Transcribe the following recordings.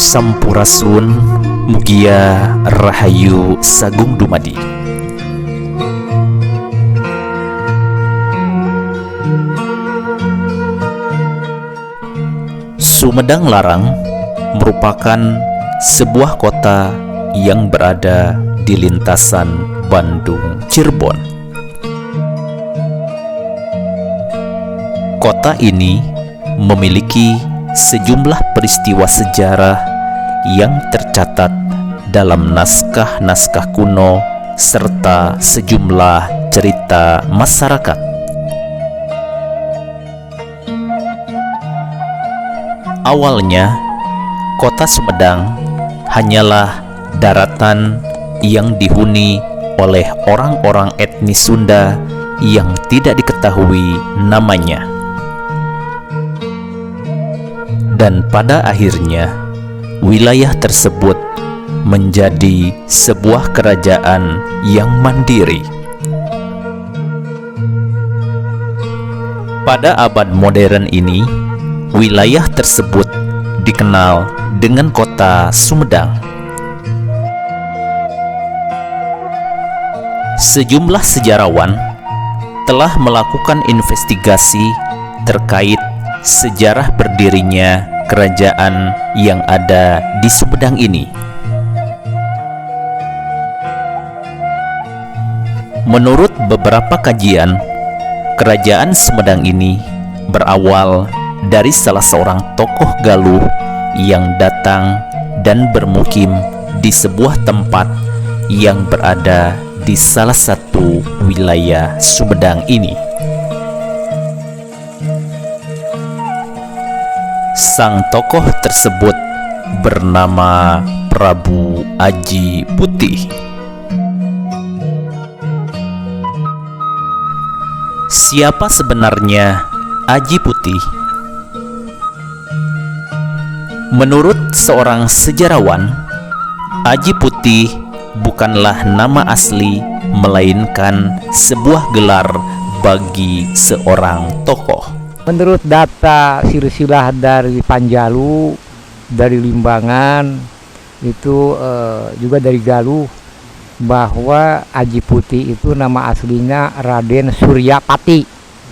Sampurasun Mugia Rahayu Sagung Dumadi. Sumedang Larang merupakan sebuah kota yang berada di lintasan Bandung Cirebon. Kota ini memiliki sejumlah peristiwa sejarah yang tercatat dalam naskah-naskah kuno serta sejumlah cerita masyarakat. Awalnya, kota Sumedang hanyalah daratan yang dihuni oleh orang-orang etnis Sunda yang tidak diketahui namanya. Dan pada akhirnya, wilayah tersebut menjadi sebuah kerajaan yang mandiri. Pada abad modern ini, wilayah tersebut dikenal dengan kota Sumedang. Sejumlah sejarawan telah melakukan investigasi terkait sejarah berdirinya kerajaan yang ada di Sumedang ini. Menurut beberapa kajian, kerajaan Sumedang ini berawal dari salah seorang tokoh Galuh yang datang dan bermukim di sebuah tempat yang berada di salah satu wilayah Sumedang ini. Sang tokoh tersebut bernama Prabu Aji Putih. Siapa sebenarnya Aji Putih? Menurut seorang sejarawan, Aji Putih bukanlah nama asli, melainkan sebuah gelar bagi seorang tokoh. Menurut data silsilah dari Panjalu, dari Limbangan, itu juga dari Galuh, bahwa Aji Putih itu nama aslinya Raden Suryapati.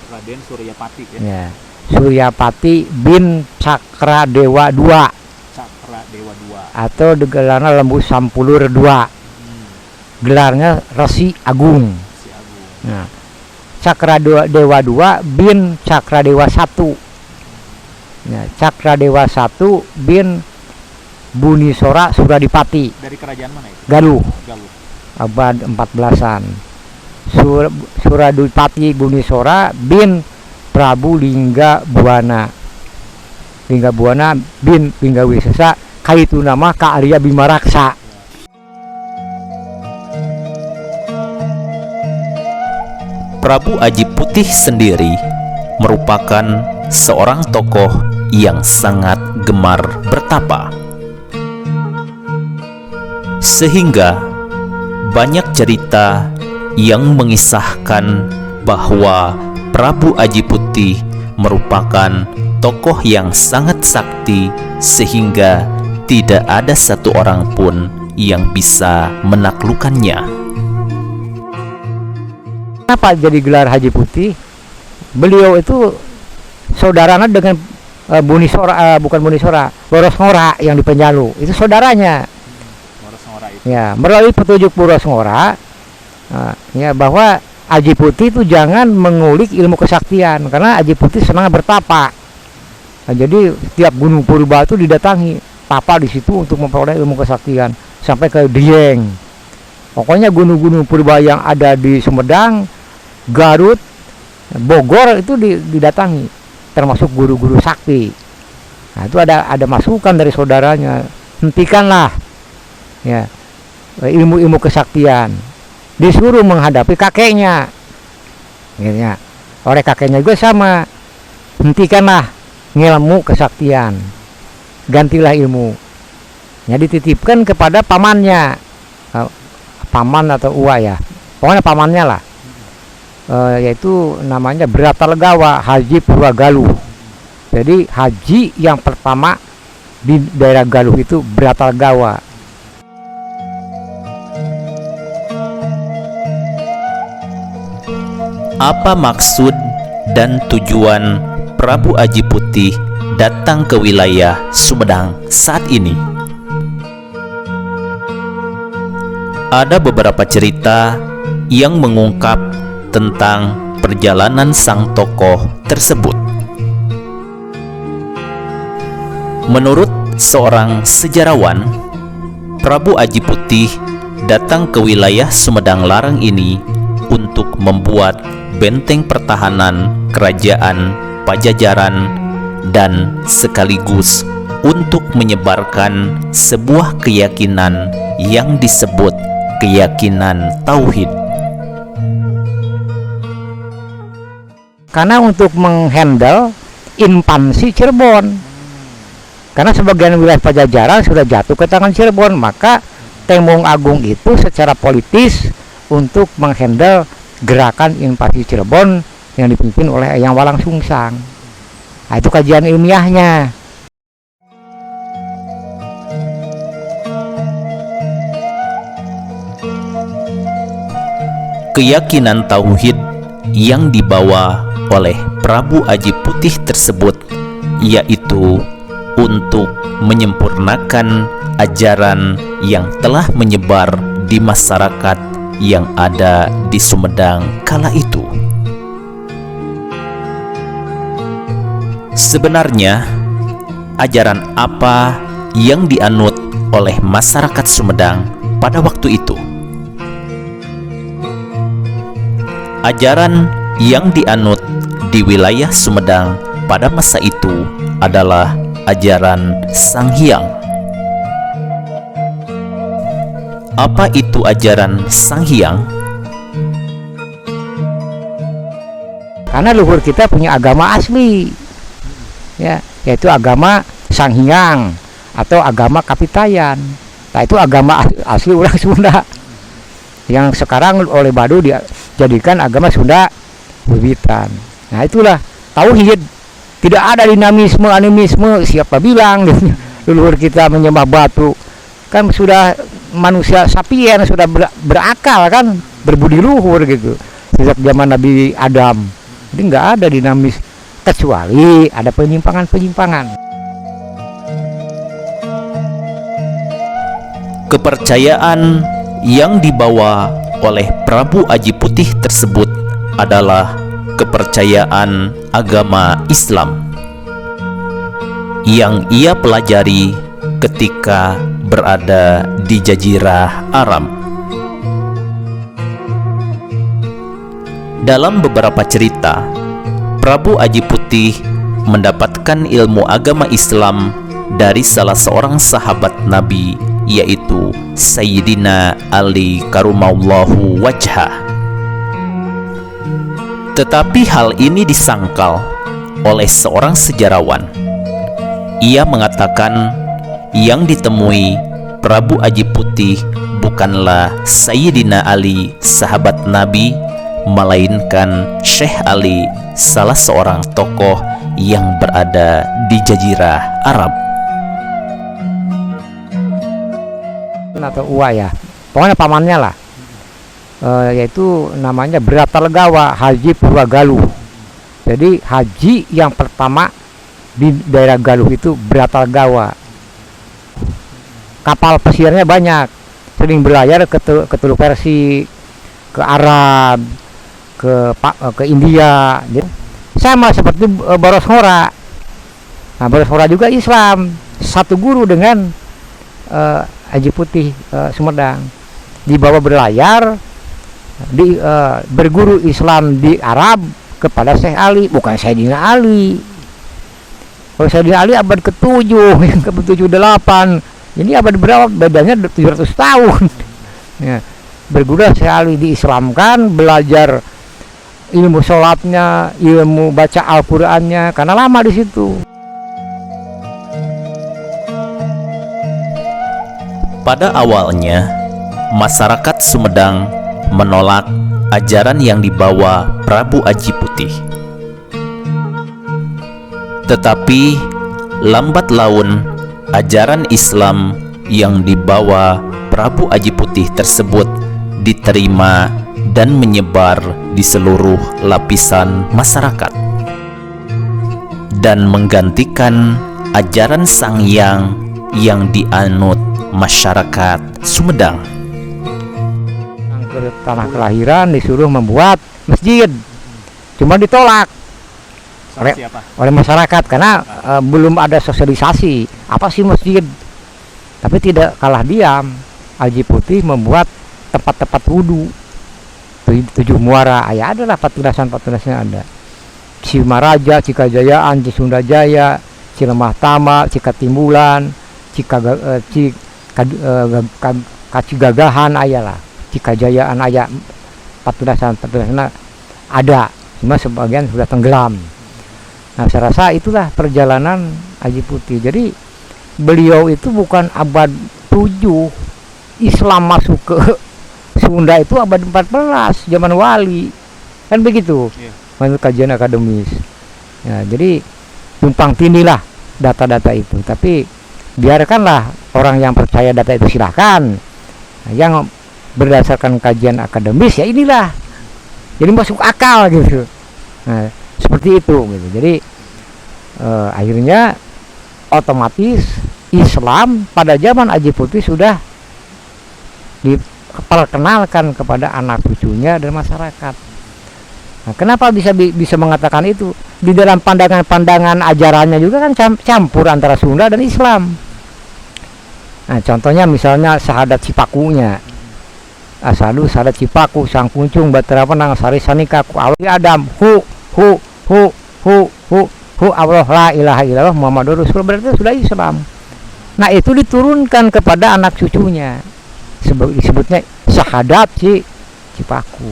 Raden Suryapati ya? Ya. Suryapati bin Cakradewa II. Cakradewa II. Atau gelarnya Lembu Sampulur II. Gelarnya Resi Agung. Nah, Cakradewa II bin Cakradewa I. Nah, Cakradewa I bin Bunisora Suradipati. Dari kerajaan mana itu? Galuh. Galuh. Abad 14-an. Suradipati Bunisora bin Prabu Lingga Buana. Lingga Buana bin Lingga Wisesa, kaitu nama Ka Arya Bima Raksa. Prabu Aji Putih sendiri merupakan seorang tokoh yang sangat gemar bertapa. Sehingga banyak cerita yang mengisahkan bahwa Prabu Aji Putih merupakan tokoh yang sangat sakti sehingga tidak ada satu orang pun yang bisa menaklukkannya. Kenapa jadi gelar Haji Putih? Beliau itu saudaranya dengan Bunisora, bukan Bunisora, Boros Ngora yang di Panjalu. Itu saudaranya. Boros Ngora itu. Ya, melalui petunjuk Boros Ngora, ya, bahwa Aji Putih itu jangan mengulik ilmu kesaktian, karena Aji Putih senang bertapa. Nah, jadi setiap gunung purba itu didatangi, tapa di situ untuk memperoleh ilmu kesaktian sampai ke Dieng. Pokoknya gunung-gunung purba yang ada di Sumedang, Garut, Bogor itu didatangi, termasuk guru-guru sakti. Nah, itu ada masukan dari saudaranya, hentikanlah ya ilmu-ilmu kesaktian. Disuruh menghadapi kakeknya. Ya. Oleh kakeknya juga sama, hentikanlah ilmu kesaktian, gantilah ilmu. Ya, dititipkan kepada pamannya, paman atau uwa ya, pokoknya pamannya lah. Yaitu namanya Bratalegawa Haji Purwagaluh. Jadi haji yang pertama di daerah Galuh itu Bratalgawa. Apa maksud dan tujuan Prabu Aji Putih datang ke wilayah Sumedang saat ini? Ada beberapa cerita yang mengungkap tentang perjalanan sang tokoh tersebut. Menurut seorang sejarawan, Prabu Aji Putih datang ke wilayah Sumedang Larang ini untuk membuat benteng pertahanan kerajaan Pajajaran dan sekaligus untuk menyebarkan sebuah keyakinan yang disebut keyakinan tauhid. Karena untuk menghandle invasi Cirebon, karena sebagian wilayah Pajajaran sudah jatuh ke tangan Cirebon, maka Temung Agung itu secara politis untuk menghandle gerakan invasi Cirebon yang dipimpin oleh Eyang Walang Sungsang. Nah, itu kajian ilmiahnya. Keyakinan tauhid yang dibawa oleh Prabu Aji Putih tersebut yaitu untuk menyempurnakan ajaran yang telah menyebar di masyarakat yang ada di Sumedang kala itu. Sebenarnya, ajaran apa yang dianut oleh masyarakat Sumedang pada waktu itu? Ajaran yang dianut di wilayah Sumedang pada masa itu adalah ajaran Sang Hyang. Apa itu ajaran Sang Hyang? Karena luhur kita punya agama asli, ya, yaitu agama Sang Hyang atau agama Kapitayan. Nah, itu agama asli orang Sunda yang sekarang oleh Baduy dijadikan agama Sunda Wiwitan. Nah, itulah tauhid. Tidak ada dinamisme, animisme. Siapa bilang leluhur kita menyembah batu? Kan sudah manusia sapien, sudah berakal kan, berbudi luhur gitu sejak zaman Nabi Adam. Jadi nggak ada dinamis, kecuali ada penyimpangan-penyimpangan. Kepercayaan yang dibawa oleh Prabu Aji Putih tersebut adalah kepercayaan agama Islam yang ia pelajari ketika berada di Jazirah Arab. Dalam beberapa cerita, Prabu Aji Putih mendapatkan ilmu agama Islam dari salah seorang sahabat Nabi, yaitu Sayyidina Ali Karumallahu Wajhah. Tetapi hal ini disangkal oleh seorang sejarawan. Ia mengatakan yang ditemui Prabu Aji Putih bukanlah Sayyidina Ali sahabat Nabi, melainkan Syekh Ali, salah seorang tokoh yang berada di Jazirah Arab. Atau Uwa ya, pokoknya pamannya lah, yaitu namanya Bratalgawa, Haji Purwagaluh. Jadi haji yang pertama di daerah Galuh itu Bratalgawa. Kapal pesirnya banyak, sering berlayar ke Teluk Persi, ke Arab, ke India. Jadi, sama seperti Boros Ngora. Nah, Boros Ngora juga Islam, satu guru dengan Aji Putih Sumedang. Dibawa berlayar, berguru Islam di Arab kepada Syekh Ali, bukan Sayyidina Ali. Kalau Sayyidina Ali abad ke-7, yang ke-78. Ini abad berapa? Bedanya 700 tahun. Ya, berguru Syekh Ali diislamkan, belajar ilmu sholatnya, ilmu baca Al-Qur'annya, karena lama di situ. Pada awalnya, masyarakat Sumedang menolak ajaran yang dibawa Prabu Aji Putih. Tetapi lambat laun ajaran Islam yang dibawa Prabu Aji Putih tersebut diterima dan menyebar di seluruh lapisan masyarakat dan menggantikan ajaran Sang Hyang yang dianut masyarakat Sumedang. Ke tanah kelahiran disuruh membuat masjid, cuma ditolak oleh masyarakat karena belum ada sosialisasi apa sih masjid. Tapi tidak kalah diam, Aji Putih membuat tempat-tempat wudhu 7 muara. Ya adalah patirasan-patirasnya ada. Cimaraja, Cikajayaan, Cisunda Jaya, Cilemah Tama, Cikatimbulan, Kacigagahan ayalah, Cikajayaan aya, patirasan-patirasnya ada, cuma sebagian sudah tenggelam. Nah, saya rasa itulah perjalanan Aji Putih. Jadi beliau itu bukan abad 7, Islam masuk ke Sunda itu abad 14, zaman Wali, kan begitu. Menurut kajian akademis. Ya, jadi tumpang tindih data-data itu. Tapi biarkanlah orang yang percaya data itu silahkan. Nah, yang berdasarkan kajian akademis ya inilah. Jadi masuk akal gitu. Nah, seperti itu gitu. Jadi akhirnya otomatis Islam pada zaman Aji Putih sudah diperkenalkan kepada anak cucunya dan masyarakat. Nah, kenapa bisa mengatakan itu? Di dalam pandangan-pandangan ajarannya juga kan campur antara Sunda dan Islam. Nah, contohnya misalnya syahadat Cipakunya. Asadu syahadat Cipaku, Sang Kuncung, Batara Penang, Sari Sanika, Ku Awli Adam, hu Allah la ilaha illallah Muhammadur Rasul, berarti sudah Islam. Nah, itu diturunkan kepada anak cucunya. Disebutnya syahadat Cipaku.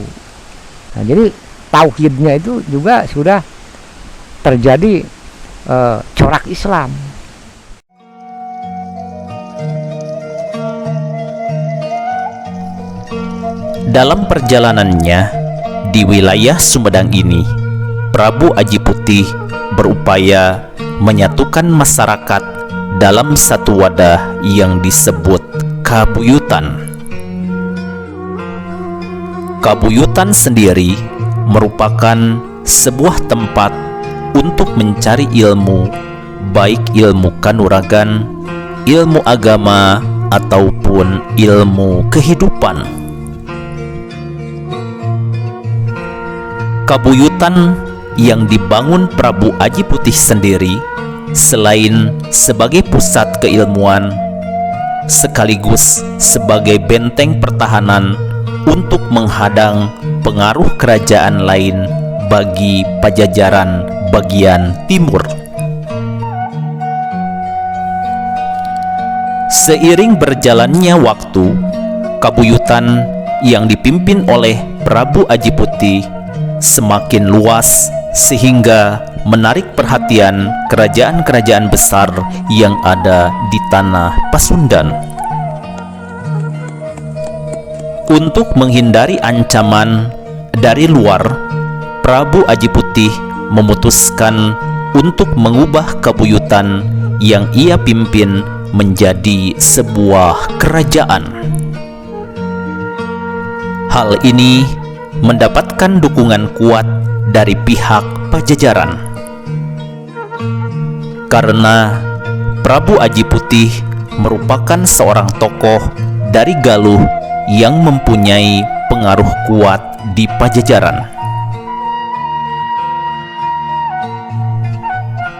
Nah, jadi tauhidnya itu juga sudah terjadi corak Islam. Dalam perjalanannya di wilayah Sumedang ini, Prabu Aji Putih berupaya menyatukan masyarakat dalam satu wadah yang disebut Kabuyutan. Kabuyutan sendiri merupakan sebuah tempat untuk mencari ilmu, baik ilmu kanuragan, ilmu agama, ataupun ilmu kehidupan. Kabuyutan yang dibangun Prabu Aji Putih sendiri selain sebagai pusat keilmuan, sekaligus sebagai benteng pertahanan untuk menghadang pengaruh kerajaan lain bagi Pajajaran bagian timur. Seiring berjalannya waktu, Kabuyutan yang dipimpin oleh Prabu Aji Putih semakin luas sehingga menarik perhatian kerajaan-kerajaan besar yang ada di tanah Pasundan. Untuk menghindari ancaman dari luar, Prabu Aji Putih memutuskan untuk mengubah Kabuyutan yang ia pimpin menjadi sebuah kerajaan. Hal ini mendapatkan dukungan kuat dari pihak Pajajaran, karena Prabu Aji Putih merupakan seorang tokoh dari Galuh yang mempunyai pengaruh kuat di Pajajaran.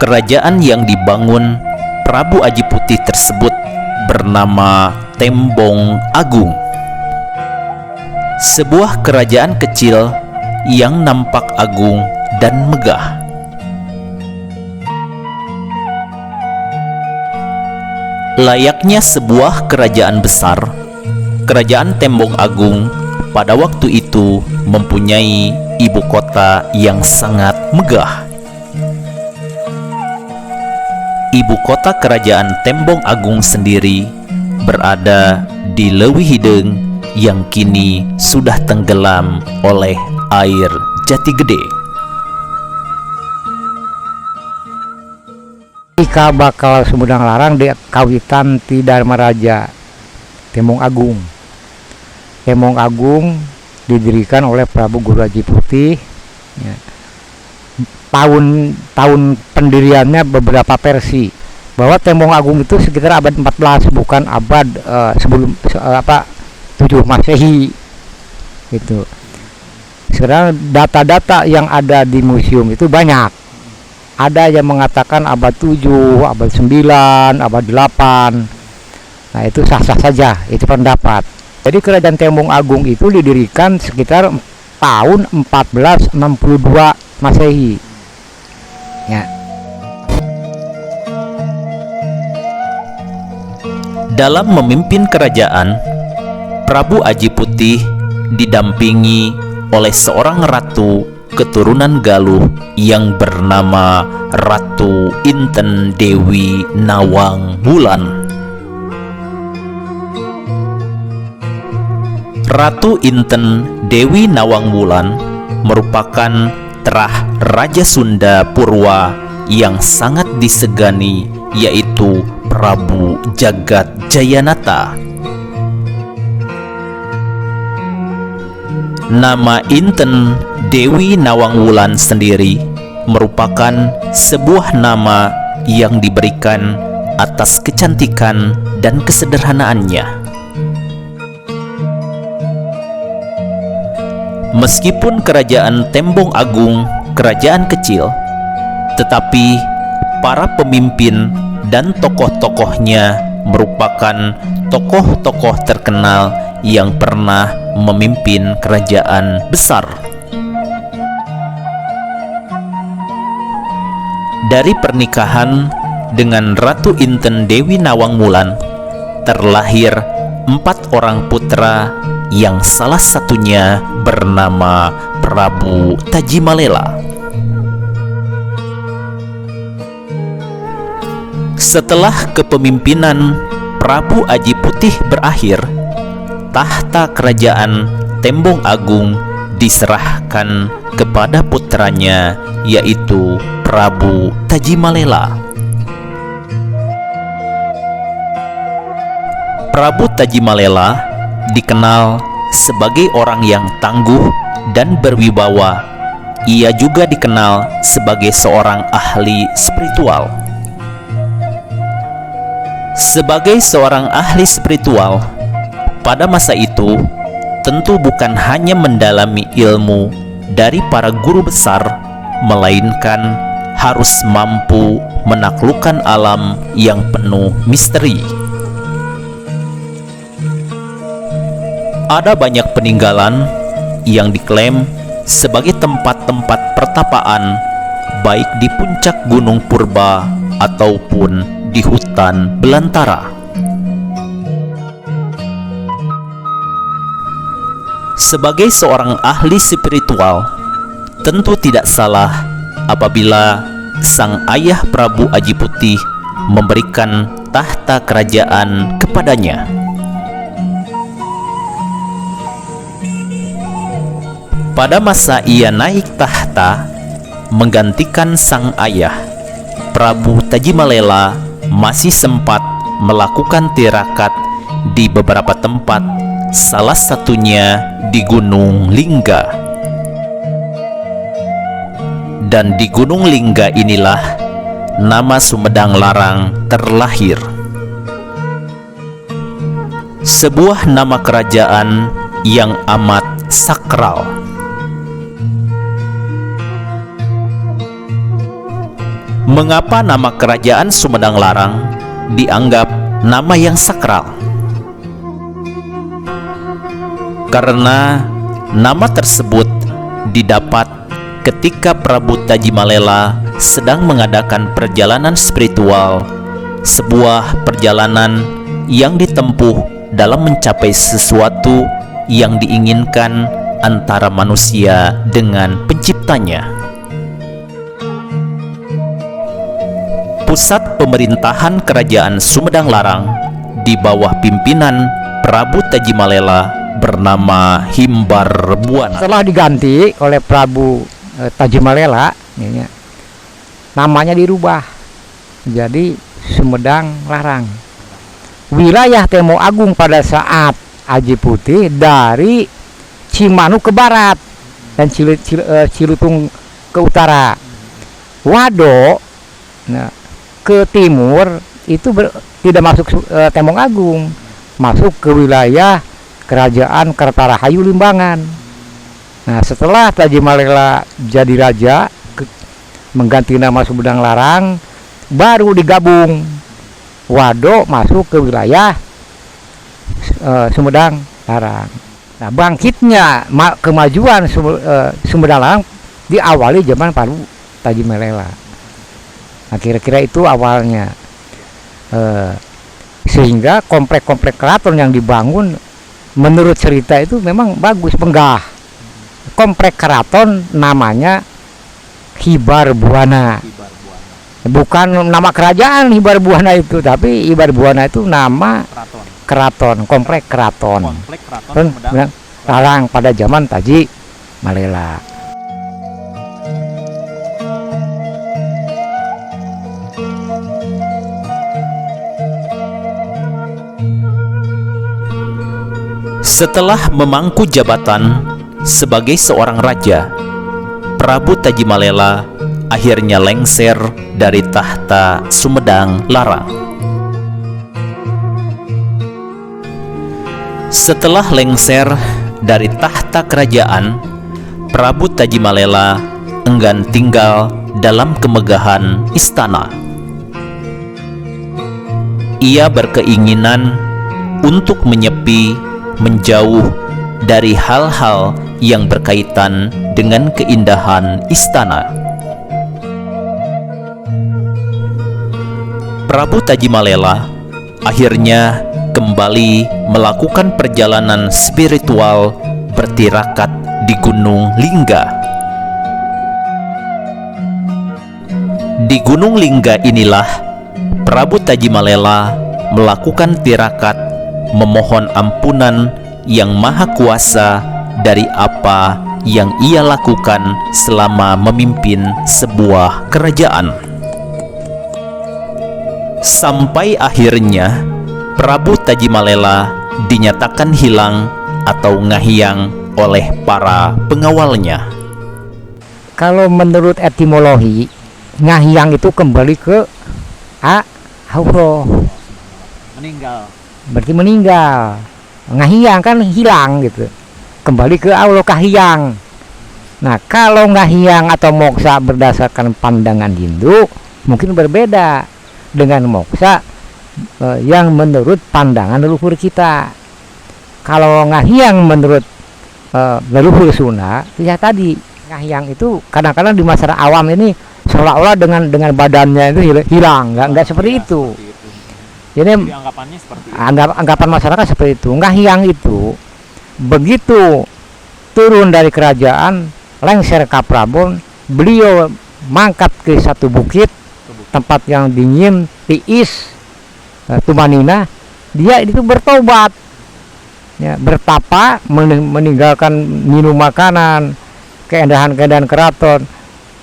Kerajaan yang dibangun Prabu Aji Putih tersebut bernama Tembong Agung, sebuah kerajaan kecil yang nampak agung dan megah. Layaknya sebuah kerajaan besar, Kerajaan Tembong Agung pada waktu itu mempunyai ibu kota yang sangat megah. Ibu kota kerajaan Tembong Agung sendiri berada di Leuwi Hideng yang kini sudah tenggelam oleh air Jati Gede. Ika bakal Sumedang Larang di kawitan ti Dharma Raja Tembong Agung. Tembong Agung didirikan oleh Prabu Guru Aji Putih. Ya. Tahun pendiriannya beberapa versi. Bahwa Tembong Agung itu sekitar abad 14, bukan abad sebelum 7 Masehi. Gitu. Sekarang data-data yang ada di museum itu banyak. Ada yang mengatakan abad 7, abad 9, abad 8. Nah, itu sah-sah saja, itu pendapat. Jadi Kerajaan Tembong Agung itu didirikan sekitar tahun 1462 Masehi. Ya. Dalam memimpin kerajaan, Prabu Aji Putih didampingi oleh seorang ratu keturunan Galuh yang bernama Ratu Inten Dewi Nawang Wulan. Ratu Inten Dewi Nawang Wulan merupakan terah Raja Sunda Purwa yang sangat disegani, yaitu Prabu Jagat Jayanata. Nama Inten Dewi Nawang Wulan sendiri merupakan sebuah nama yang diberikan atas kecantikan dan kesederhanaannya. Meskipun kerajaan Tembong Agung kerajaan kecil, tetapi para pemimpin dan tokoh-tokohnya merupakan tokoh-tokoh terkenal yang pernah memimpin kerajaan besar. Dari pernikahan dengan Ratu Inten Dewi Nawang Wulan terlahir 4 orang putra yang salah satunya bernama Prabu Tajimalela. Setelah kepemimpinan Prabu Aji Putih berakhir, tahta kerajaan Tembong Agung diserahkan kepada putranya, yaitu Prabu Tajimalela. Prabu Tajimalela dikenal sebagai orang yang tangguh dan berwibawa. Ia juga dikenal sebagai seorang ahli spiritual. Sebagai seorang ahli spiritual, pada masa itu tentu bukan hanya mendalami ilmu dari para guru besar, melainkan harus mampu menaklukkan alam yang penuh misteri. Ada banyak peninggalan yang diklaim sebagai tempat-tempat pertapaan, baik di puncak Gunung Purba ataupun di hutan belantara. Sebagai seorang ahli spiritual, tentu tidak salah apabila sang ayah Prabu Aji Putih memberikan tahta kerajaan kepadanya. Pada masa ia naik tahta menggantikan sang ayah, Prabu Tajimalela masih sempat melakukan tirakat di beberapa tempat, salah satunya di Gunung Lingga. Dan di Gunung Lingga inilah nama Sumedang Larang terlahir. Sebuah nama kerajaan yang amat sakral. Mengapa nama kerajaan Sumedang Larang dianggap nama yang sakral? Karena nama tersebut didapat ketika Prabu Tajimalela sedang mengadakan perjalanan spiritual, sebuah perjalanan yang ditempuh dalam mencapai sesuatu yang diinginkan antara manusia dengan penciptanya. Pusat pemerintahan kerajaan Sumedang Larang di bawah pimpinan Prabu Tajimalela bernama Himbar Buana. Setelah diganti oleh Prabu Tajimalela, namanya dirubah. jadi Sumedang Larang. Wilayah Temo Agung pada saat Aji Putih dari Cimanuk ke barat dan Cilutung ke utara. Wado ke timur itu tidak masuk Temong Agung, masuk ke wilayah Kerajaan Kertarahayu Limbangan. Nah, setelah Tajimalela jadi raja mengganti nama Sumedang Larang, baru digabung Wado masuk ke wilayah Sumedang Larang. Nah, bangkitnya kemajuan Sumedang Larang diawali zaman Prabu Tajimalela. Nah, kira-kira itu awalnya. Sehingga komplek-komplek keraton yang dibangun menurut cerita itu memang bagus, megah. Komplek keraton namanya Hibar Buana. Bukan nama kerajaan Hibar Buana itu, tapi Hibar Buana itu nama keraton, komplek keraton. Larang pada zaman Tajimalela. Setelah memangku jabatan sebagai seorang raja, Prabu Tajimalela akhirnya lengser dari tahta Sumedang Larang. Setelah lengser dari tahta kerajaan, Prabu Tajimalela enggan tinggal dalam kemegahan istana. Ia berkeinginan untuk menyepi, menjauh dari hal-hal yang berkaitan dengan keindahan istana. Prabu Tajimalela akhirnya kembali melakukan perjalanan spiritual bertirakat di Gunung Lingga. Di Gunung Lingga inilah Prabu Tajimalela melakukan tirakat memohon ampunan Yang Maha Kuasa dari apa yang ia lakukan selama memimpin sebuah kerajaan. Sampai akhirnya Prabu Tajimalela dinyatakan hilang atau ngahiang oleh para pengawalnya. Kalau menurut etimologi, ngahiang itu kembali ke Allah. Berarti meninggal. Ngahiang kan hilang gitu, kembali ke Allah, kahiyang. Nah, kalau ngahiang atau moksa berdasarkan pandangan Hindu mungkin berbeda dengan moksa yang menurut pandangan leluhur kita. Kalau ngahiang menurut leluhur Sunda, ya tadi ngahiang itu kadang-kadang di masyarakat awam ini seolah-olah dengan badannya itu hilang, nggak seperti itu. Jadi anggapannya seperti itu. Anggapan masyarakat seperti itu. Ngahiang itu begitu turun dari kerajaan, lengser ke Prabon, beliau mangkat ke satu bukit, tempat yang dingin, tiis, tumanina. Dia itu bertobat, ya, bertapa, meninggalkan minum makanan, keindahan-keindahan keraton,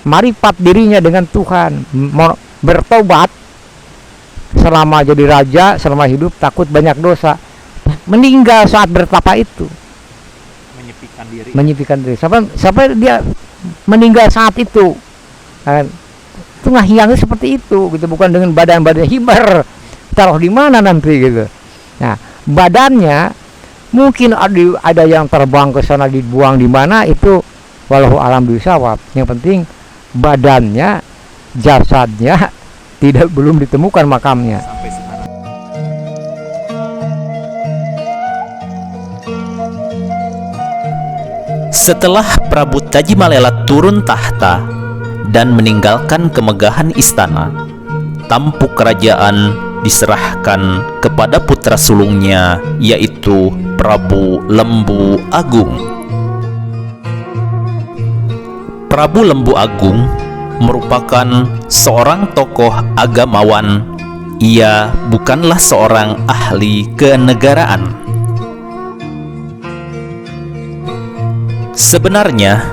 maripat dirinya dengan Tuhan, bertobat. Selama jadi raja, selama hidup takut banyak dosa, meninggal saat bertapa itu, menyepikan diri. Sampai dia meninggal saat itu. Itu ngahiangnya seperti itu, gitu, bukan dengan badan-badan hibar taruh di mana nanti gitu. Nah, badannya mungkin ada yang terbang ke sana, dibuang di mana, itu walau alam bisawab. Yang penting badannya, jasadnya belum ditemukan makamnya. Sampai sekarang. Setelah Prabu Tajimalela turun tahta dan meninggalkan kemegahan istana, tampuk kerajaan diserahkan kepada putra sulungnya, yaitu Prabu Lembu Agung. Prabu Lembu Agung merupakan seorang tokoh agamawan. Ia bukanlah seorang ahli kenegaraan. Sebenarnya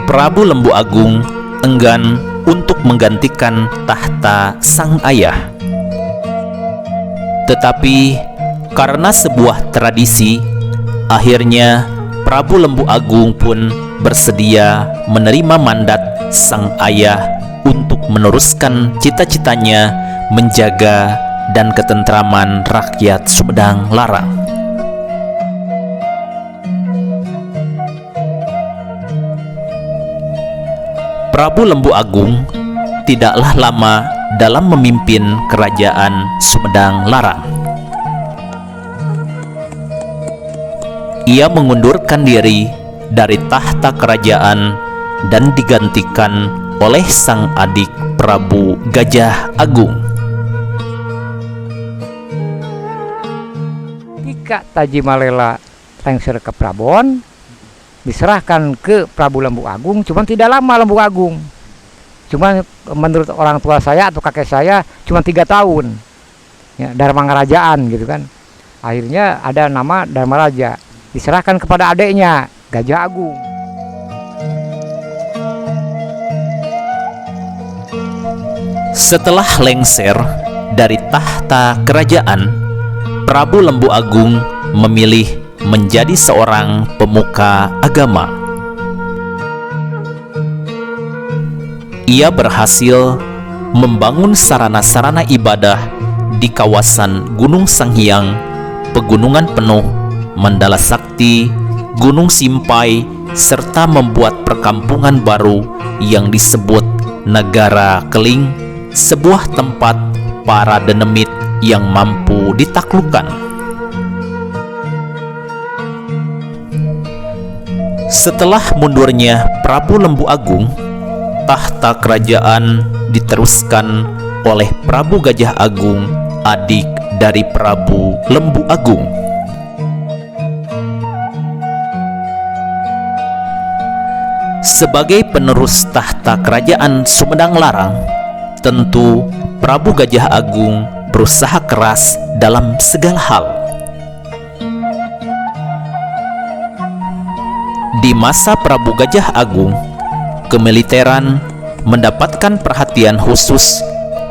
Prabu Lembu Agung enggan untuk menggantikan tahta sang ayah. Tetapi karena sebuah tradisi, akhirnya Prabu Lembu Agung pun bersedia menerima mandat sang ayah untuk meneruskan cita-citanya menjaga dan ketentraman rakyat Sumedang Larang. Prabu Lembu Agung tidaklah lama dalam memimpin kerajaan Sumedang Larang. Ia mengundurkan diri dari tahta kerajaan dan digantikan oleh sang adik Prabu Gajah Agung. Ketika Tajimalela lengser ke Prabon, diserahkan ke Prabu Lembu Agung, cuman tidak lama Lembu Agung. Cuman menurut orang tua saya atau kakek saya cuma 3 tahun. Ya, Dharma Ngarajaan gitu kan. Akhirnya ada nama Dharma Raja. Diserahkan kepada adiknya Gajah Agung. Setelah lengser dari tahta kerajaan, Prabu Lembu Agung memilih menjadi seorang pemuka agama. Ia berhasil membangun sarana-sarana ibadah di kawasan Gunung Sanghyang, Pegunungan Penuh, Mandala Sakti, Gunung Simpai, serta membuat perkampungan baru yang disebut Negara Keling, sebuah tempat para denemit yang mampu ditaklukkan. Setelah mundurnya Prabu Lembu Agung, tahta kerajaan diteruskan oleh Prabu Gajah Agung, adik dari Prabu Lembu Agung. Sebagai penerus tahta kerajaan Sumedang Larang, tentu Prabu Gajah Agung berusaha keras dalam segala hal. Di masa Prabu Gajah Agung, kemiliteran mendapatkan perhatian khusus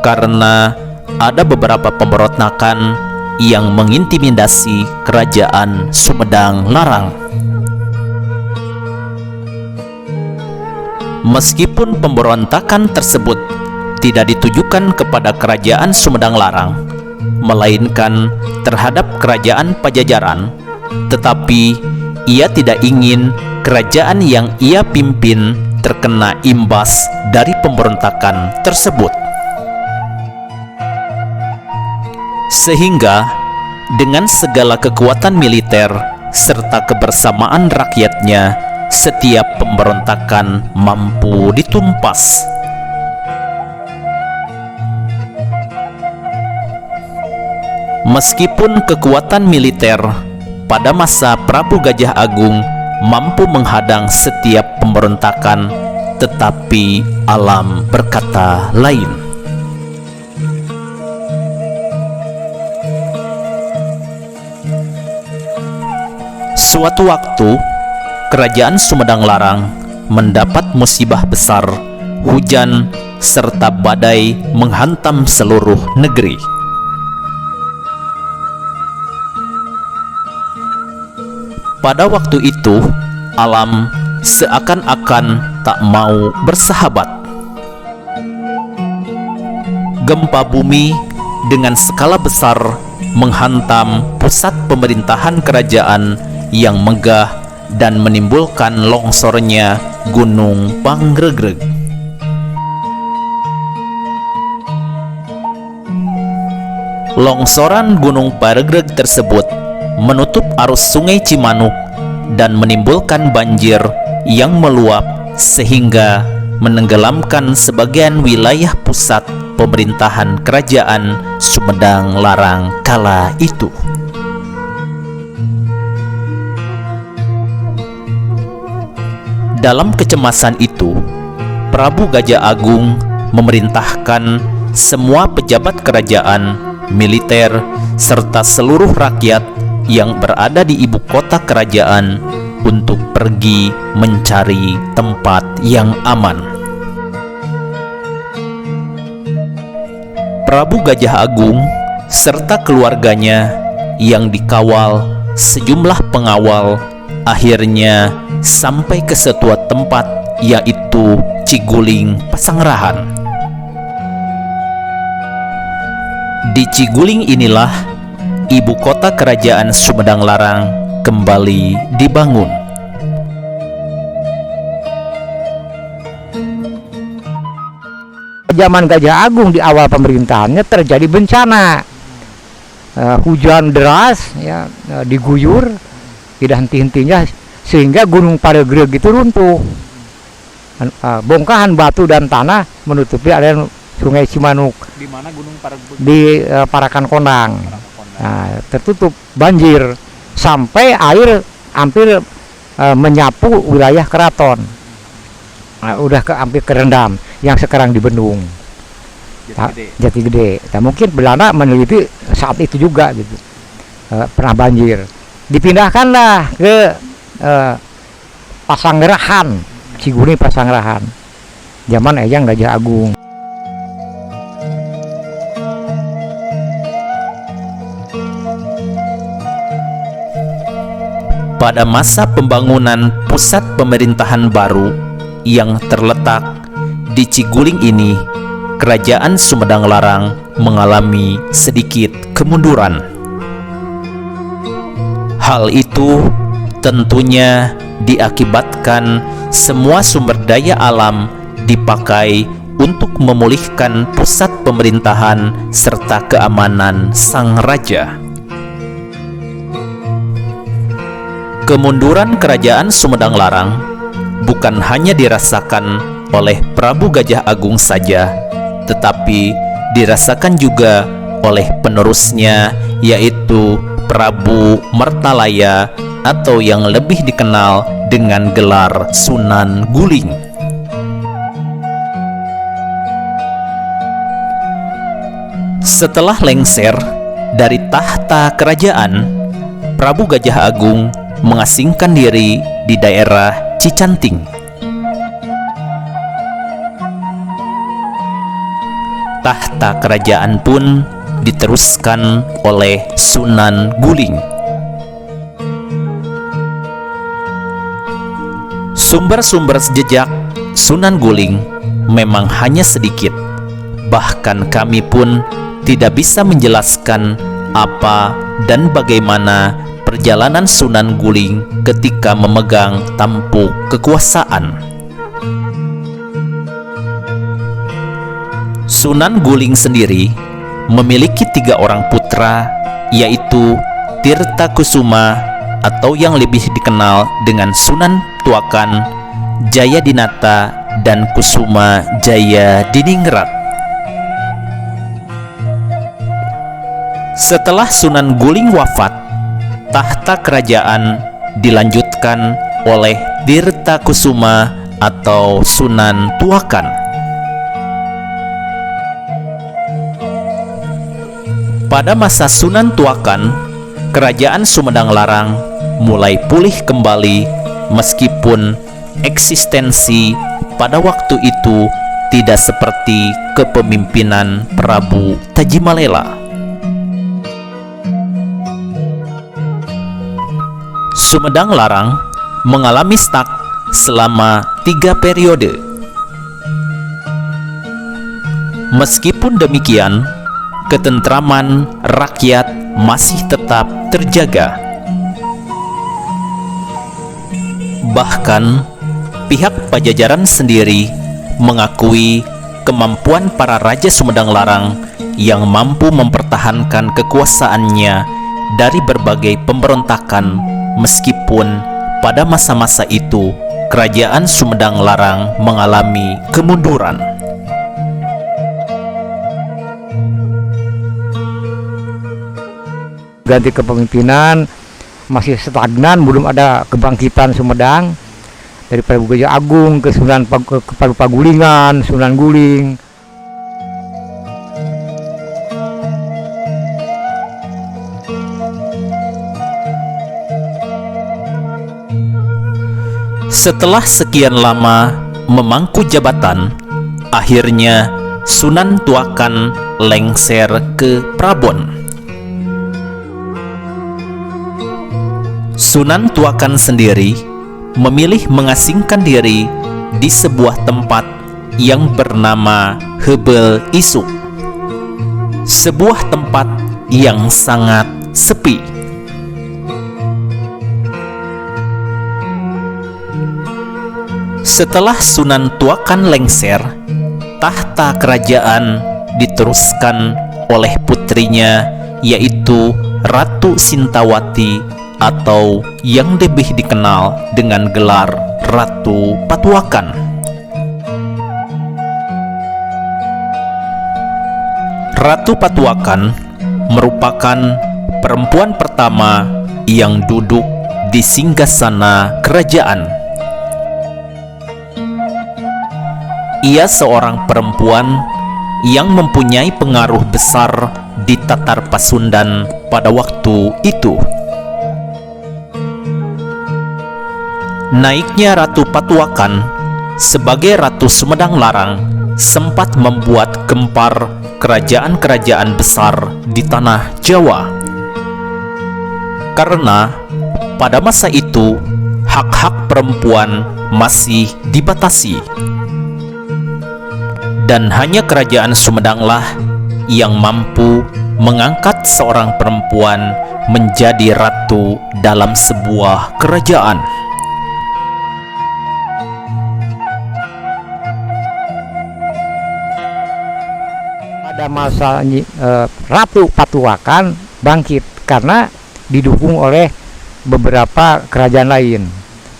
karena ada beberapa pemberontakan yang mengintimidasi kerajaan Sumedang Larang. Meskipun pemberontakan tersebut tidak ditujukan kepada kerajaan Sumedang Larang, melainkan terhadap kerajaan Pajajaran, tetapi ia tidak ingin kerajaan yang ia pimpin terkena imbas dari pemberontakan tersebut. Sehingga dengan segala kekuatan militer serta kebersamaan rakyatnya, setiap pemberontakan mampu ditumpas. Meskipun kekuatan militer pada masa Prabu Gajah Agung mampu menghadang setiap pemberontakan, tetapi alam berkata lain. Suatu waktu, kerajaan Sumedang Larang mendapat musibah besar, hujan serta badai menghantam seluruh negeri. Pada waktu itu, alam seakan-akan tak mau bersahabat. Gempa bumi dengan skala besar menghantam pusat pemerintahan kerajaan yang megah dan menimbulkan longsornya Gunung Pangregreg. Longsoran Gunung Pangregreg tersebut menutup arus Sungai Cimanuk dan menimbulkan banjir yang meluap sehingga menenggelamkan sebagian wilayah pusat pemerintahan kerajaan Sumedang Larang kala itu. Dalam kecemasan itu, Prabu Gajah Agung memerintahkan semua pejabat kerajaan, militer, serta seluruh rakyat yang berada di ibu kota kerajaan untuk pergi mencari tempat yang aman. Prabu Gajah Agung serta keluarganya yang dikawal sejumlah pengawal akhirnya sampai ke sebuah tempat, yaitu Ciguling Pasanggerahan. Di Ciguling inilah ibu kota kerajaan Sumedang Larang kembali dibangun. Zaman Gajah Agung di awal pemerintahannya terjadi bencana, hujan deras, ya, diguyur tidak henti-hentinya sehingga Gunung Paregreg itu runtuh. Bongkahan batu dan tanah menutupi area Sungai Cimanuk. Di mana Gunung Paregreg? Di Parakan Kondang. Nah, tertutup banjir sampai air hampir menyapu wilayah keraton. Nah, udah hampir kerendam yang sekarang dibendung Jatigede. Nah, mungkin Belanda meneliti saat itu juga gitu, pernah banjir. Dipindahkanlah ke Pasanggerahan, Ciguling Pasanggerahan, zaman Eyang Gajah Agung. Pada masa pembangunan pusat pemerintahan baru yang terletak di Ciguling ini, kerajaan Sumedang Larang mengalami sedikit kemunduran. Hal itu tentunya diakibatkan semua sumber daya alam dipakai untuk memulihkan pusat pemerintahan serta keamanan sang raja. Kemunduran kerajaan Sumedang Larang bukan hanya dirasakan oleh Prabu Gajah Agung saja, tetapi dirasakan juga oleh penerusnya, yaitu Prabu Mertalaya atau yang lebih dikenal dengan gelar Sunan Guling. Setelah lengser dari tahta kerajaan, Prabu Gajah Agung mengasingkan diri di daerah Cicanting. Tahta kerajaan pun diteruskan oleh Sunan Guling. Sumber-sumber jejak Sunan Guling memang hanya sedikit. Bahkan kami pun tidak bisa menjelaskan apa dan bagaimana perjalanan Sunan Guling ketika memegang tampuk kekuasaan. Sunan Guling sendiri memiliki 3 orang putra, yaitu Tirta Kusuma atau yang lebih dikenal dengan Sunan Tuakan, Jayadinata, dan Kusuma Jayadiningrat. Setelah Sunan Guling wafat, tahta kerajaan dilanjutkan oleh Tirta Kusuma atau Sunan Tuakan. Pada masa Sunan Tuakan, kerajaan Sumedang Larang mulai pulih kembali meskipun eksistensi pada waktu itu tidak seperti kepemimpinan Prabu Tajimalela. Sumedang Larang mengalami stuck selama 3 periode. Meskipun demikian, ketentraman rakyat masih tetap terjaga. Bahkan, pihak Pajajaran sendiri mengakui kemampuan para raja Sumedang Larang yang mampu mempertahankan kekuasaannya dari berbagai pemberontakan, meskipun pada masa-masa itu kerajaan Sumedang Larang mengalami kemunduran. Ganti kepemimpinan masih stagnan, belum ada kebangkitan Sumedang dari Prabu Gajah Agung ke Prabu Pagulingan, Sunan Guling. Setelah sekian lama memangku jabatan, akhirnya Sunan Tuakan lengser ke Prabon. Sunan Tuakan sendiri memilih mengasingkan diri di sebuah tempat yang bernama Hebel Isuk, sebuah tempat yang sangat sepi. Setelah Sunan Tuakan lengser, tahta kerajaan diteruskan oleh putrinya, yaitu Ratu Sintawati, atau yang lebih dikenal dengan gelar Ratu Patuakan. Ratu Patuakan merupakan perempuan pertama yang duduk di singgasana kerajaan. Ia seorang perempuan yang mempunyai pengaruh besar di Tatar Pasundan pada waktu itu. Naiknya Ratu Patuakan sebagai Ratu Sumedang Larang sempat membuat gempar kerajaan-kerajaan besar di tanah Jawa. Karena pada masa itu hak-hak perempuan masih dibatasi. Dan hanya kerajaan Sumedanglah yang mampu mengangkat seorang perempuan menjadi ratu dalam sebuah kerajaan. Pada masa Ratu Patuakan bangkit karena didukung oleh beberapa kerajaan lain,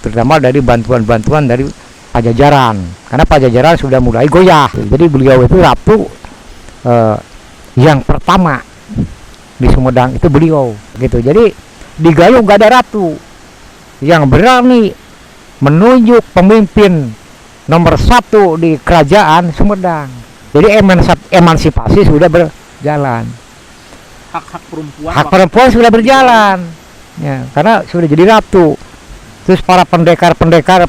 terutama dari bantuan-bantuan dari Pajajaran, karena Pajajaran sudah mulai goyah. Jadi beliau itu ratu yang pertama di Sumedang, itu beliau gitu. Jadi di Galuh gak ada ratu yang berani menunjuk pemimpin nomor satu di kerajaan Sumedang. Jadi emansipasi sudah berjalan, hak perempuan sudah berjalan ya, karena sudah jadi ratu. Terus para pendekar-pendekar,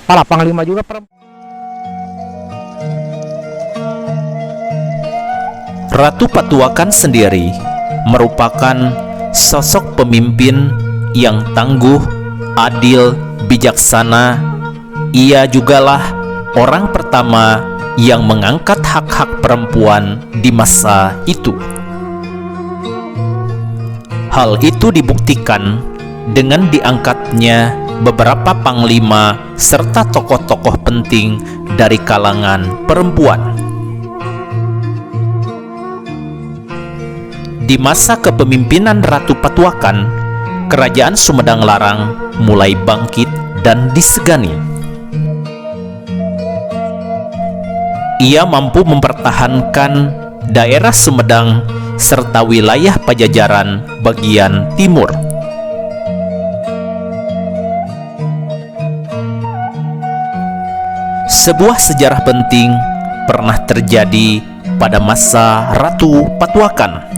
para panglima juga perempuan. Ratu Patuakan sendiri merupakan sosok pemimpin yang tangguh, adil, bijaksana. Ia jugalah orang pertama yang mengangkat hak-hak perempuan di masa itu. Hal itu dibuktikan dengan diangkatnya beberapa panglima serta tokoh-tokoh penting dari kalangan perempuan. Di masa kepemimpinan Ratu Patuakan, kerajaan Sumedang Larang mulai bangkit dan disegani. Ia mampu mempertahankan daerah Sumedang serta wilayah Pajajaran bagian timur. Sebuah sejarah penting pernah terjadi pada masa Ratu Patuakan.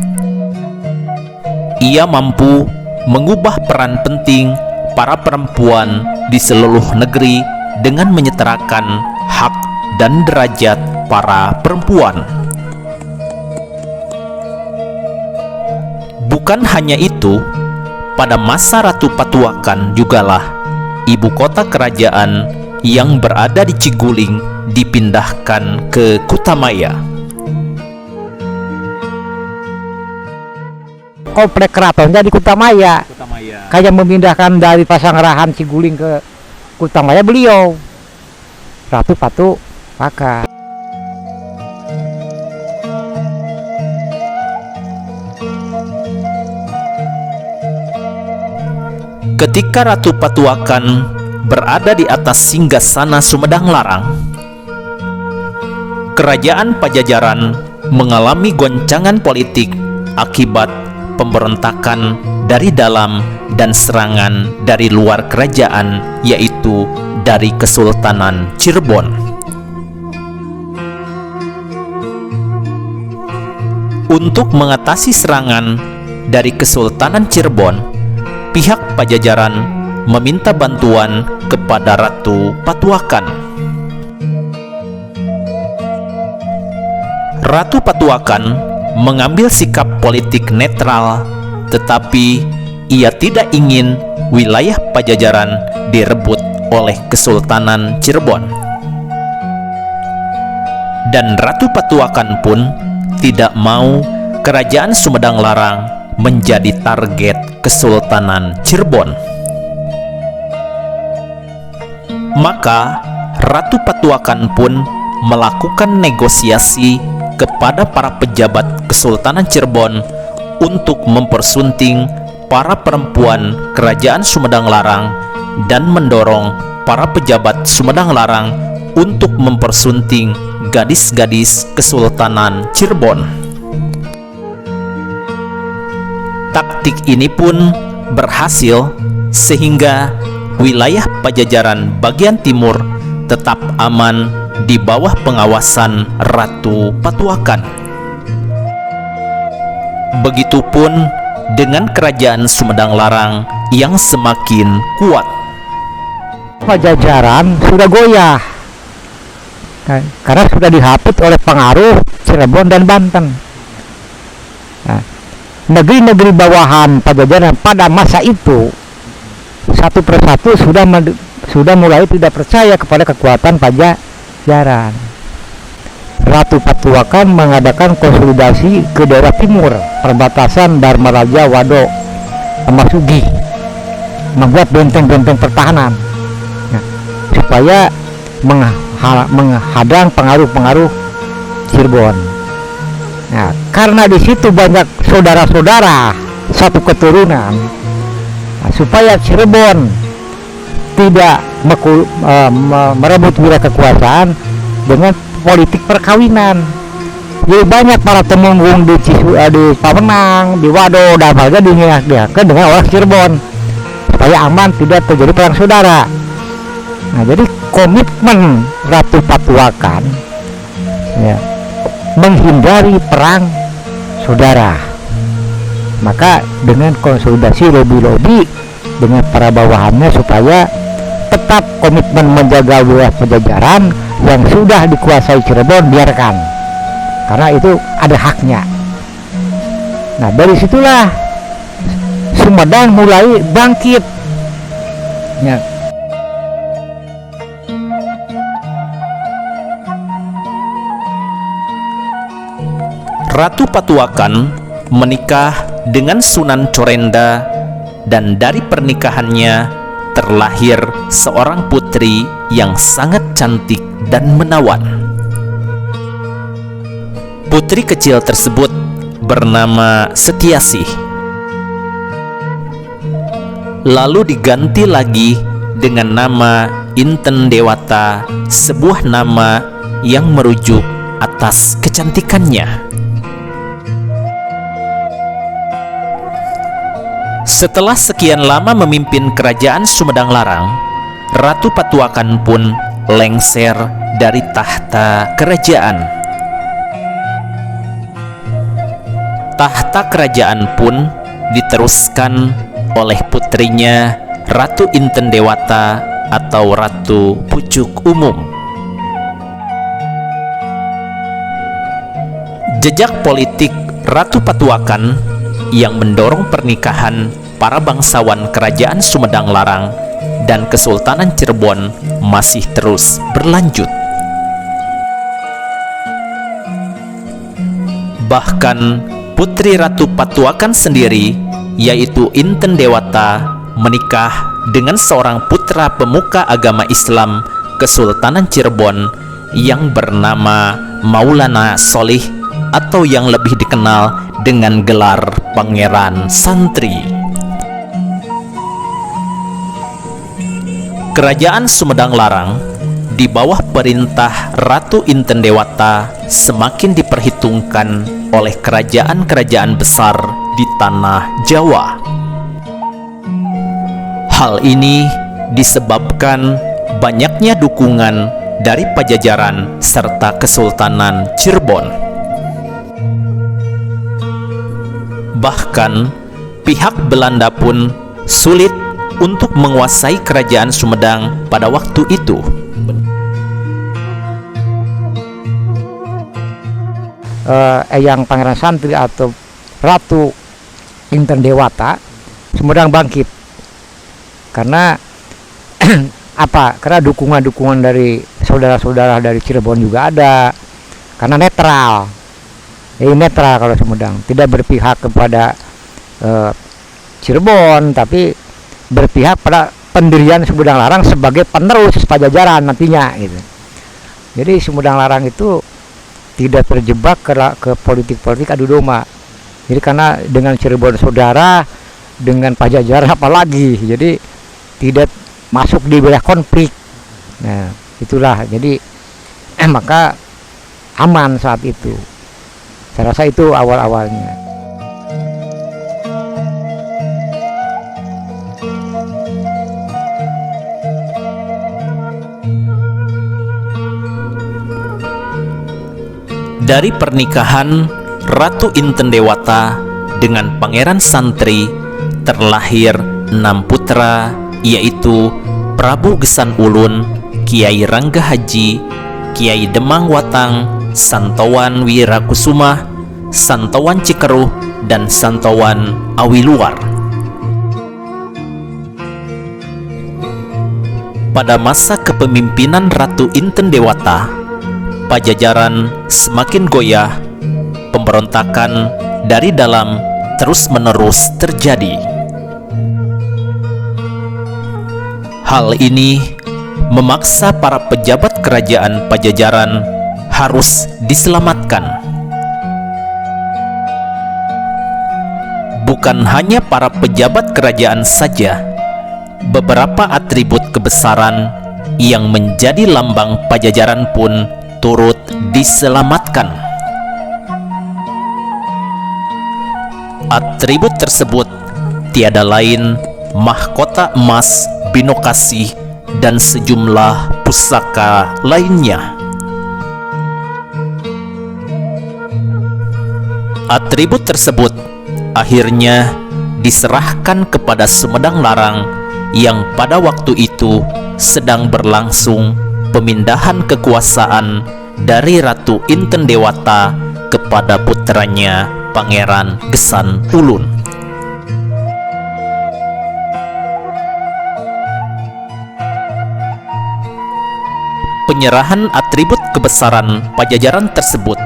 Ia mampu mengubah peran penting para perempuan di seluruh negeri dengan menyetarakan hak dan derajat para perempuan. Bukan hanya itu, pada masa Ratu Patuakan jugalah ibu kota kerajaan yang berada di Ciguling dipindahkan ke Kutamaya. Komplek keratonnya di Kutamaya. Kayak memindahkan dari Pasanggerahan Ciguling ke Kutamaya beliau, Ratu Patuakan. Ketika Ratu Patuakan berada di atas singgasana Sumedang Larang, kerajaan Pajajaran mengalami goncangan politik akibat pemberontakan dari dalam dan serangan dari luar kerajaan, yaitu dari Kesultanan Cirebon. Untuk mengatasi serangan dari Kesultanan Cirebon, pihak Pajajaran meminta bantuan kepada Ratu Patuakan. Ratu Patuakan mengambil sikap politik netral, tetapi ia tidak ingin wilayah Pajajaran direbut oleh Kesultanan Cirebon. Dan Ratu Patuakan pun tidak mau Kerajaan Sumedang Larang menjadi target Kesultanan Cirebon. Maka Ratu Patuakan pun melakukan negosiasi kepada para pejabat Kesultanan Cirebon untuk mempersunting para perempuan Kerajaan Sumedang Larang dan mendorong para pejabat Sumedang Larang untuk mempersunting gadis-gadis Kesultanan Cirebon. Taktik ini pun berhasil sehingga wilayah Pajajaran bagian timur tetap aman di bawah pengawasan Ratu Patuakan. Begitupun dengan Kerajaan Sumedang Larang yang semakin kuat. Pajajaran sudah goyah karena sudah dihapus oleh pengaruh Cirebon dan Banten. Nah, negeri-negeri bawahan Pajajaran pada masa itu satu persatu sudah mulai tidak percaya kepada kekuatan Pajajaran. Ratu Patuakan mengadakan konsolidasi ke daerah timur perbatasan Dharma Raja Wado sama Sugi, membuat benteng-benteng pertahanan supaya menghadang pengaruh-pengaruh Cirebon. Nah, karena di situ banyak saudara-saudara satu keturunan, supaya Cirebon tidak merebut wilayah kekuasaan dengan politik perkawinan. Jadi banyak para temunggung di Pamenang, di Wado, dan harga dinyatakan dengan orang Cirebon supaya aman, tidak terjadi perang saudara. Nah, jadi komitmen Ratu Patuakan menghindari perang saudara. Maka dengan konsolidasi lobi-lobi dengan para bawahannya supaya tetap komitmen menjaga wilayah Pajajaran yang sudah dikuasai Cirebon, biarkan, karena itu ada haknya. Nah, dari situlah Sumedang mulai bangkit. Ratu Patuakan menikah dengan Sunan Corenda, dan dari pernikahannya terlahir seorang putri yang sangat cantik dan menawan. Putri kecil tersebut bernama Setiasih. Lalu diganti lagi dengan nama Inten Dewata, sebuah nama yang merujuk atas kecantikannya. Setelah sekian lama memimpin Kerajaan Sumedang Larang, Ratu Patuakan pun lengser dari tahta kerajaan. Tahta kerajaan pun diteruskan oleh putrinya Ratu Inten Dewata atau Ratu Pucuk Umum. Jejak politik Ratu Patuakan yang mendorong pernikahan para bangsawan Kerajaan Sumedang Larang dan Kesultanan Cirebon masih terus berlanjut. Bahkan putri Ratu Patuakan sendiri, yaitu Inten Dewata, menikah dengan seorang putra pemuka agama Islam Kesultanan Cirebon yang bernama Maulana Solih, atau yang lebih dikenal dengan gelar Pangeran Santri. Kerajaan Sumedang Larang di bawah perintah Ratu Inten Dewata semakin diperhitungkan oleh kerajaan-kerajaan besar di tanah Jawa. Hal ini disebabkan banyaknya dukungan dari Pajajaran serta Kesultanan Cirebon. Bahkan pihak Belanda pun sulit untuk menguasai Kerajaan Sumedang pada waktu itu. Eyang Pangeran Santri atau Ratu Inten Dewata, Sumedang bangkit. Karena apa? Karena dukungan-dukungan dari saudara-saudara dari Cirebon juga ada. Karena netral. Netral kalau Sumedang, tidak berpihak kepada Cirebon, tapi berpihak pada pendirian Sumedang Larang sebagai penerus Pajajaran nantinya gitu. Jadi Sumedang Larang itu tidak terjebak ke politik-politik adu domba. Jadi karena dengan Cirebon saudara, dengan Pajajaran apalagi, jadi tidak masuk di wilayah konflik. Nah, itulah jadi maka aman saat itu. Saya rasa itu awal-awalnya. Dari pernikahan Ratu Inten Dewata dengan Pangeran Santri terlahir 6 putra, yaitu Prabu Gesan Ulun, Kiai Rangga Haji, Kiai Demang Watang, Santowan Wirakusuma, Santowan Cikeruh, dan Santowan Awiluar. Pada masa kepemimpinan Ratu Inten Dewata, Pajajaran semakin goyah, pemberontakan dari dalam terus-menerus terjadi. Hal ini memaksa para pejabat kerajaan Pajajaran harus diselamatkan. Bukan hanya para pejabat kerajaan saja, beberapa atribut kebesaran yang menjadi lambang Pajajaran pun turut diselamatkan. Atribut tersebut tiada lain mahkota emas Binokasi dan sejumlah pusaka lainnya. Atribut tersebut akhirnya diserahkan kepada Sumedang Larang yang pada waktu itu sedang berlangsung pemindahan kekuasaan dari Ratu Inten Dewata kepada putranya Pangeran Gesan Ulun. Penyerahan atribut kebesaran Pajajaran tersebut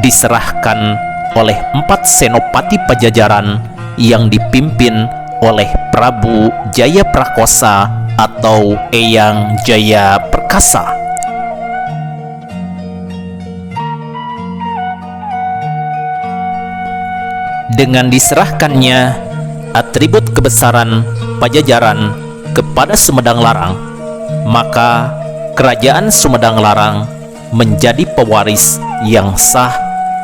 diserahkan oleh 4 senopati Pajajaran yang dipimpin oleh Prabu Jaya Prakosa atau Eyang Jaya Perkasa. Dengan diserahkannya atribut kebesaran Pajajaran kepada Sumedang Larang, maka Kerajaan Sumedang Larang menjadi pewaris yang sah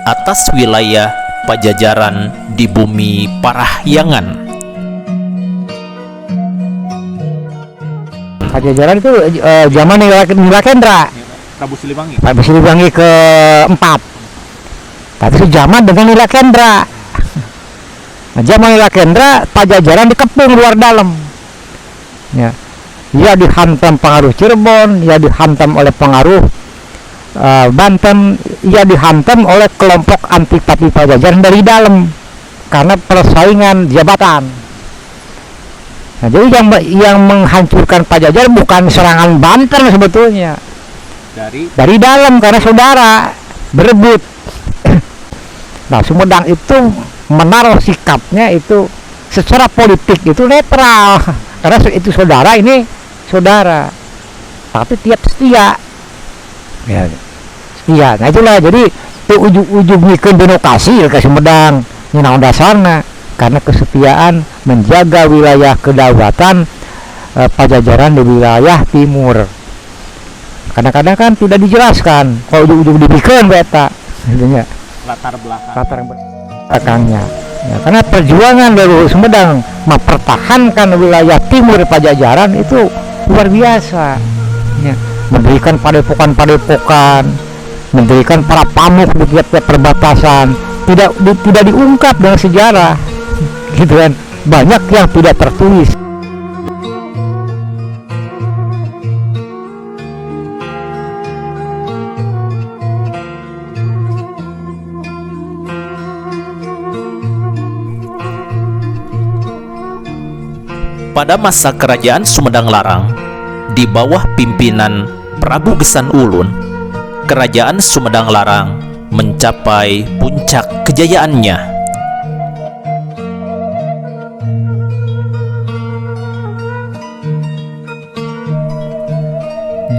atas wilayah Pajajaran di bumi Parahyangan. Pajajaran itu zaman Nilakendra, Prabu Siliwangi. Prabu Siliwangi keempat. Tapi itu zaman dengan Nilakendra. Nah, zaman Nilakendra Pajajaran dikepung luar dalam. Ya, ia dihantam pengaruh Cirebon, ia dihantam oleh pengaruh Banten, ia dihantam oleh kelompok antipati Pajajaran dari dalam karena persaingan jabatan. Nah, jadi yang menghancurkan Pajajaran bukan serangan Banten sebetulnya, dari dalam karena saudara berebut. Nah, Sumedang itu menaruh sikapnya itu secara politik itu netral karena itu saudara, ini saudara, tapi tiap setia. Ya, setia. Nah itulah jadi ujung-ujungnya ke Binokasi ke Sumedang ini naon dasarna karena kesetiaan menjaga wilayah kedaulatan Pajajaran di wilayah timur. Kadang-kadang kan tidak dijelaskan kalau ujung-ujung dibikin beta intinya Latar belakangnya ya, karena perjuangan dari Sumedang mempertahankan wilayah timur Pajajaran itu luar biasa ya, mendirikan padepokan-padepokan, mendirikan para pamuk di tiap-tiap perbatasan, tidak diungkap dengan sejarah gitu kan, banyak yang tidak tertulis. Pada masa kerajaan Sumedang Larang, di bawah pimpinan Prabu Gesan Ulun, kerajaan Sumedang Larang mencapai puncak kejayaannya.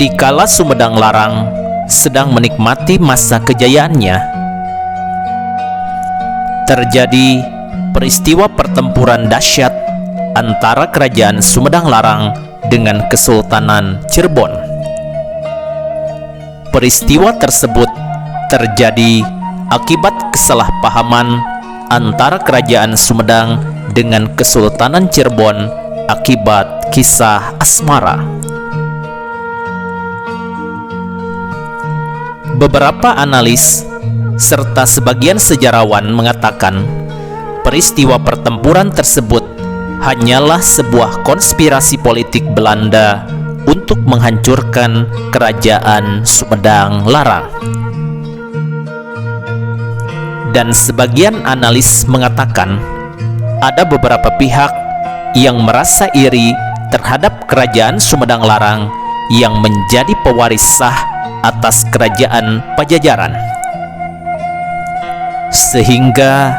Dikala Sumedang Larang sedang menikmati masa kejayaannya, terjadi peristiwa pertempuran dahsyat antara kerajaan Sumedang Larang dengan Kesultanan Cirebon. Peristiwa tersebut terjadi akibat kesalahpahaman antara kerajaan Sumedang dengan Kesultanan Cirebon akibat kisah asmara. Beberapa analis serta sebagian sejarawan mengatakan peristiwa pertempuran tersebut hanyalah sebuah konspirasi politik Belanda untuk menghancurkan kerajaan Sumedang Larang. Dan sebagian analis mengatakan ada beberapa pihak yang merasa iri terhadap kerajaan Sumedang Larang yang menjadi pewaris sah atas kerajaan Pajajaran, sehingga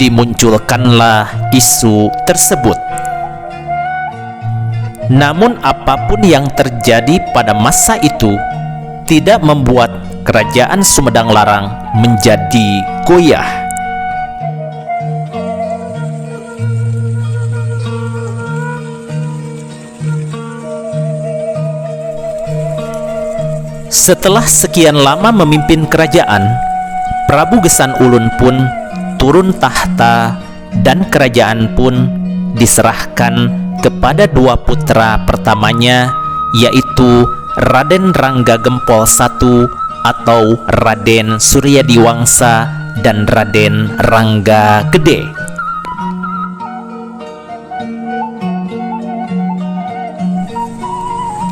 dimunculkanlah isu tersebut. Namun apapun yang terjadi pada masa itu tidak membuat kerajaan Sumedang Larang menjadi goyah. Setelah sekian lama memimpin kerajaan, Prabu Gesan Ulun pun turun tahta dan kerajaan pun diserahkan kepada dua putra pertamanya, yaitu Raden Rangga Gempol I atau Raden Suryadiwangsa dan Raden Rangga Gede.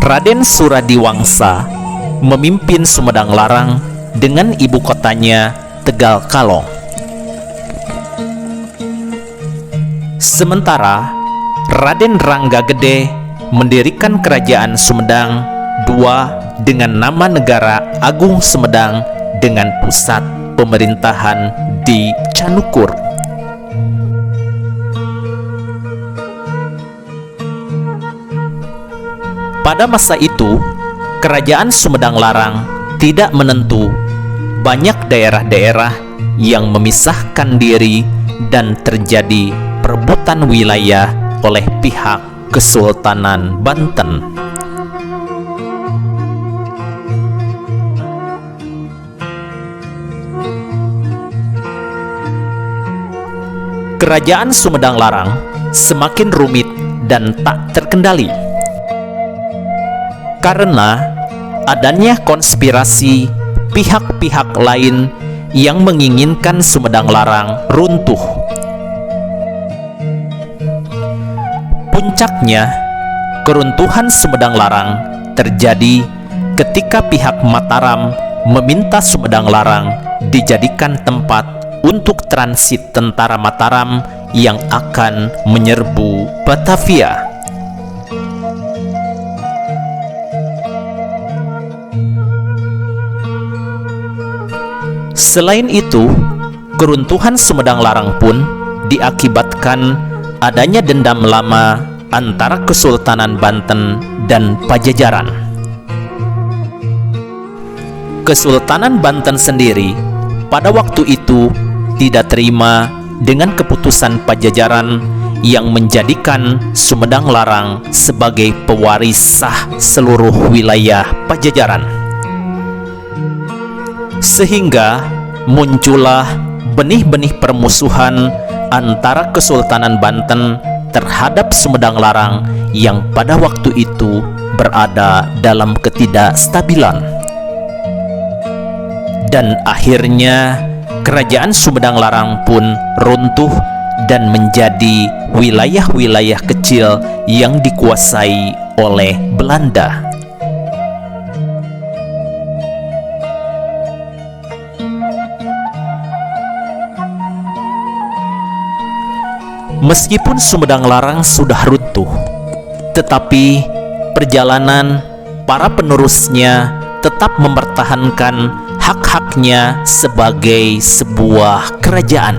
Raden Suryadiwangsa memimpin Sumedang Larang dengan ibu kotanya Tegal Kalong. Sementara Raden Rangga Gede mendirikan kerajaan Sumedang II dengan nama Negara Agung Sumedang dengan pusat pemerintahan di Canukur. Pada masa itu, kerajaan Sumedang Larang tidak menentu. Banyak daerah-daerah yang memisahkan diri dan terjadi perebutan wilayah oleh pihak Kesultanan Banten. Kerajaan Sumedang Larang semakin rumit dan tak terkendali karena adanya konspirasi pihak-pihak lain yang menginginkan Sumedang Larang runtuh. Puncaknya, keruntuhan Sumedang Larang terjadi ketika pihak Mataram meminta Sumedang Larang dijadikan tempat untuk transit tentara Mataram yang akan menyerbu Batavia. Selain itu, keruntuhan Sumedang Larang pun diakibatkan adanya dendam lama antara Kesultanan Banten dan Pajajaran. Kesultanan Banten sendiri pada waktu itu tidak terima dengan keputusan Pajajaran yang menjadikan Sumedang Larang sebagai pewaris sah seluruh wilayah Pajajaran. Sehingga muncullah benih-benih permusuhan antara Kesultanan Banten terhadap Sumedang Larang yang pada waktu itu berada dalam ketidakstabilan. Dan akhirnya kerajaan Sumedang Larang pun runtuh dan menjadi wilayah-wilayah kecil yang dikuasai oleh Belanda. Meskipun Sumedang Larang sudah runtuh, Tetapi perjalanan para penerusnya tetap mempertahankan hak-haknya sebagai sebuah kerajaan.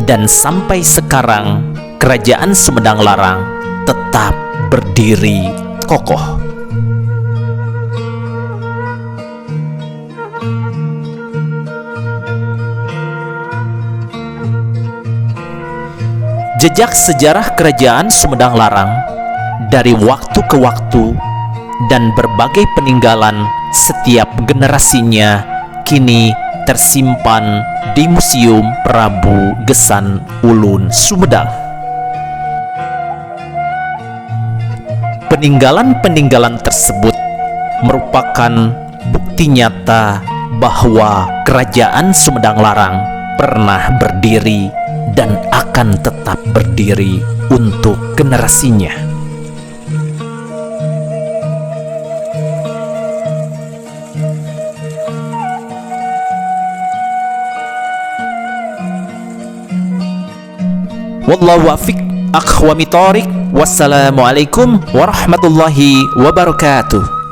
Dan sampai sekarang kerajaan Sumedang Larang tetap berdiri kokoh. Jejak sejarah kerajaan Sumedang Larang dari waktu ke waktu dan berbagai peninggalan setiap generasinya kini tersimpan di Museum Prabu Gesan Ulun Sumedang. Peninggalan-peninggalan tersebut merupakan bukti nyata bahwa kerajaan Sumedang Larang pernah berdiri dan akan tetap berdiri untuk generasinya. Wallahu wafiq, akhwami thoriq. Wassalamualaikum warahmatullahi wabarakatuh.